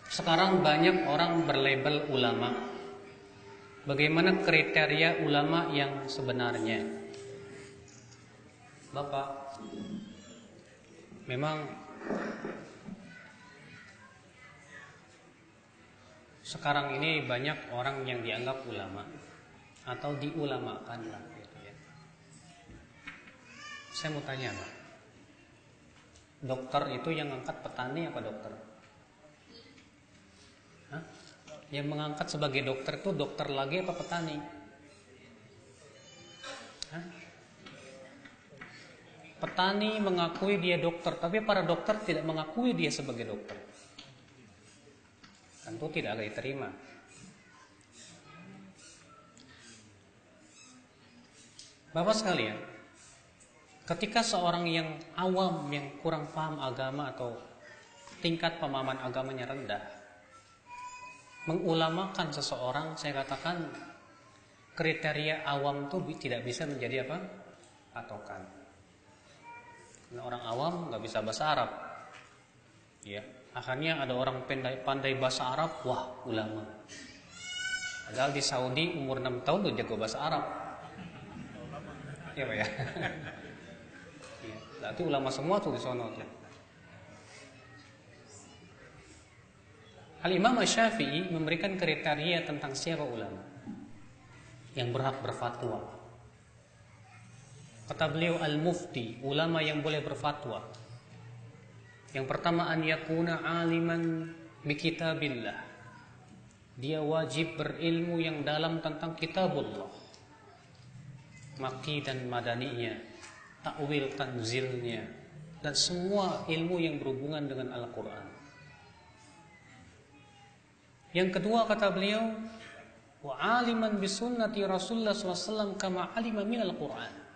Sekarang banyak orang berlabel ulama. Bagaimana kriteria ulama yang sebenarnya? Bapak, memang sekarang ini banyak orang yang dianggap ulama atau diulamakan lah gitu ya. Saya mau tanya, Pak. Dokter itu yang angkat petani apa dokter? Hah? Yang mengangkat sebagai dokter itu dokter lagi apa petani? Hah? Petani mengakui dia dokter, tapi para dokter tidak mengakui dia sebagai dokter. Tentu tidak akan diterima. Bapak sekalian, ketika seorang yang awam, yang kurang paham agama atau tingkat pemahaman agamanya rendah, mengulamakan seseorang, saya katakan kriteria awam itu tidak bisa menjadi apa? Patokan. Karena orang awam nggak bisa bahasa Arab, ya. Akhirnya ada orang pandai bahasa Arab, wah ulama. Padahal di Saudi umur 6 tahun udah jago bahasa Arab. Iya Pak ya. Ya, berarti ulama semua tuh di sono tuh. Al-Imam Asy-Syafi'i memberikan kriteria tentang siapa ulama yang berhak berfatwa. Kata beliau al-mufti, ulama yang boleh berfatwa. Yang pertama, an yakuna aliman bi kitabillah. Dia wajib berilmu yang dalam tentang kitabullah. Maki dan madaninya, takwil tanzilnya, dan semua ilmu yang berhubungan dengan Al-Quran. Yang kedua kata beliau, wa aliman bi sunnati Rasulullah SAW kama alima minal Quran.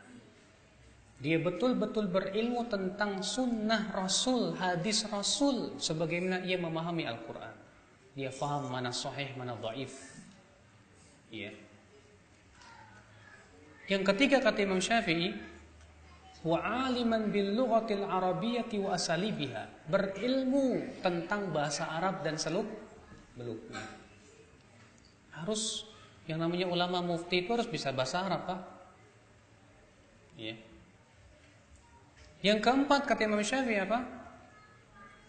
Dia betul-betul berilmu tentang sunnah Rasul, hadis Rasul, sebagaimana ia memahami Al-Quran. Dia faham mana sahih, mana dhaif. Ya. Yang ketiga kata Imam Syafi'i, wa aliman bil lughatil arabiyyati wa asalibiha. Berilmu tentang bahasa Arab dan seluk-beluknya. Harus yang namanya ulama mufti itu harus bisa bahasa Arab, Pak. Ya. Yang keempat kata Imam Syafi'i apa?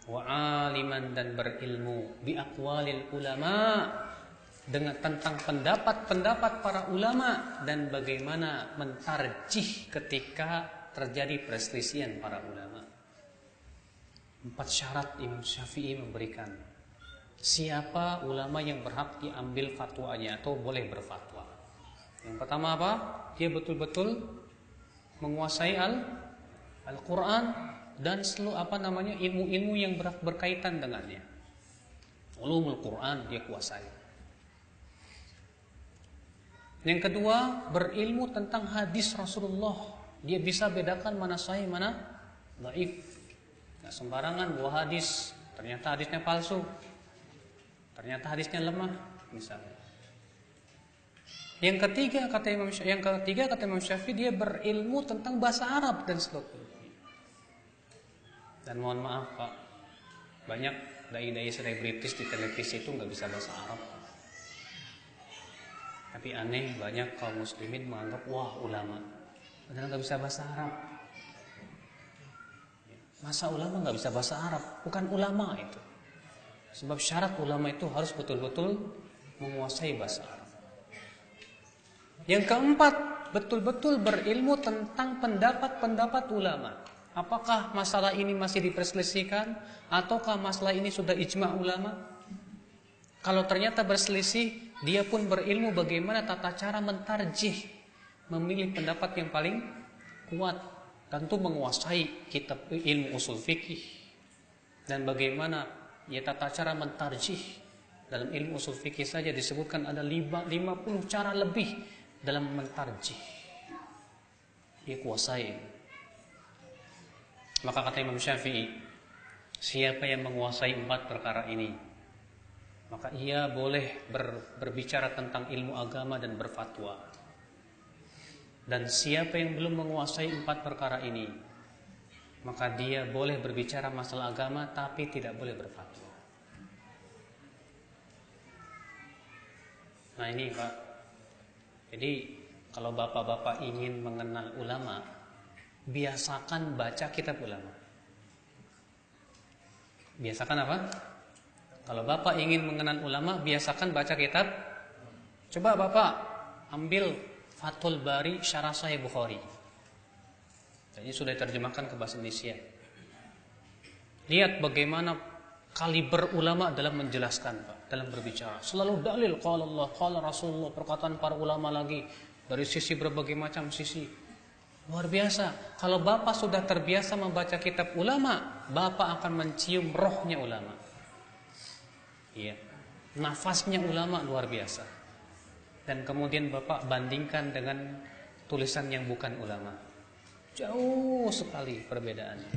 Wa aliman, dan berilmu bi aqwalil ulama, dengan tentang pendapat-pendapat para ulama dan bagaimana mentarjih ketika terjadi perselisihan para ulama. 4 syarat Imam Syafi'i memberikan. Siapa ulama yang berhak diambil fatwanya atau boleh berfatwa? Yang pertama apa? Dia betul-betul menguasai Al-Quran dan seluruh ilmu-ilmu yang berkaitan dengannya. Ulumul Quran dia kuasai. Yang kedua, berilmu tentang hadis Rasulullah. Dia bisa bedakan mana sahih, mana dhaif. Nggak sembarangan bawa hadis, ternyata hadisnya palsu, ternyata hadisnya lemah, misalnya. Yang ketiga kata Imam Syafi'i, dia berilmu tentang bahasa Arab dan sebagainya. Dan mohon maaf Pak, banyak dai-dai selebritis di televisi itu nggak bisa bahasa Arab. Tapi aneh, banyak kaum muslimin menganggap wah ulama, padahal nggak bisa bahasa Arab. Masa ulama nggak bisa bahasa Arab? Bukan ulama itu. Sebab syarat ulama itu harus betul-betul menguasai bahasa Arab. Yang keempat, betul-betul berilmu tentang pendapat-pendapat ulama. Apakah masalah ini masih diperselisihkan ataukah masalah ini sudah ijma' ulama? Kalau ternyata berselisih, dia pun berilmu bagaimana tata cara mentarjih, memilih pendapat yang paling kuat. Tentu menguasai kitab ilmu usul fikih. Dan bagaimana tata cara mentarjih. Dalam ilmu usul fikih saja disebutkan ada 50 cara lebih dalam mentarjih. Dia kuasai. Maka kata Imam Syafi'i, siapa yang menguasai 4 perkara ini, maka ia boleh berbicara tentang ilmu agama dan berfatwa. Dan siapa yang belum menguasai 4 perkara ini, maka dia boleh berbicara masalah agama tapi tidak boleh berfatwa. Nah ini Pak, jadi kalau bapak-bapak ingin mengenal ulama, biasakan baca kitab ulama. Biasakan apa? Kalau bapak ingin mengenal ulama, biasakan baca kitab. Coba bapak ambil Fathul Bari Syarah Sahih Bukhari. Ini sudah diterjemahkan ke bahasa Indonesia. Lihat bagaimana kaliber ulama dalam menjelaskan, Pak, dalam berbicara. Selalu dalil qala Allah, qala Rasulullah, perkataan para ulama lagi dari sisi berbagai macam sisi. Luar biasa. Kalau bapak sudah terbiasa membaca kitab ulama, bapak akan mencium rohnya ulama. Iya. Nafasnya ulama luar biasa. Dan kemudian bapak bandingkan dengan tulisan yang bukan ulama. Jauh sekali perbedaannya.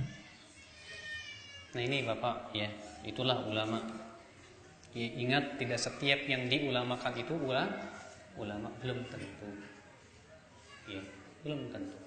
Nah ini bapak ya, itulah ulama. Ya, ingat tidak setiap yang diulamakan itu ulama belum tentu. Ya, belum tentu.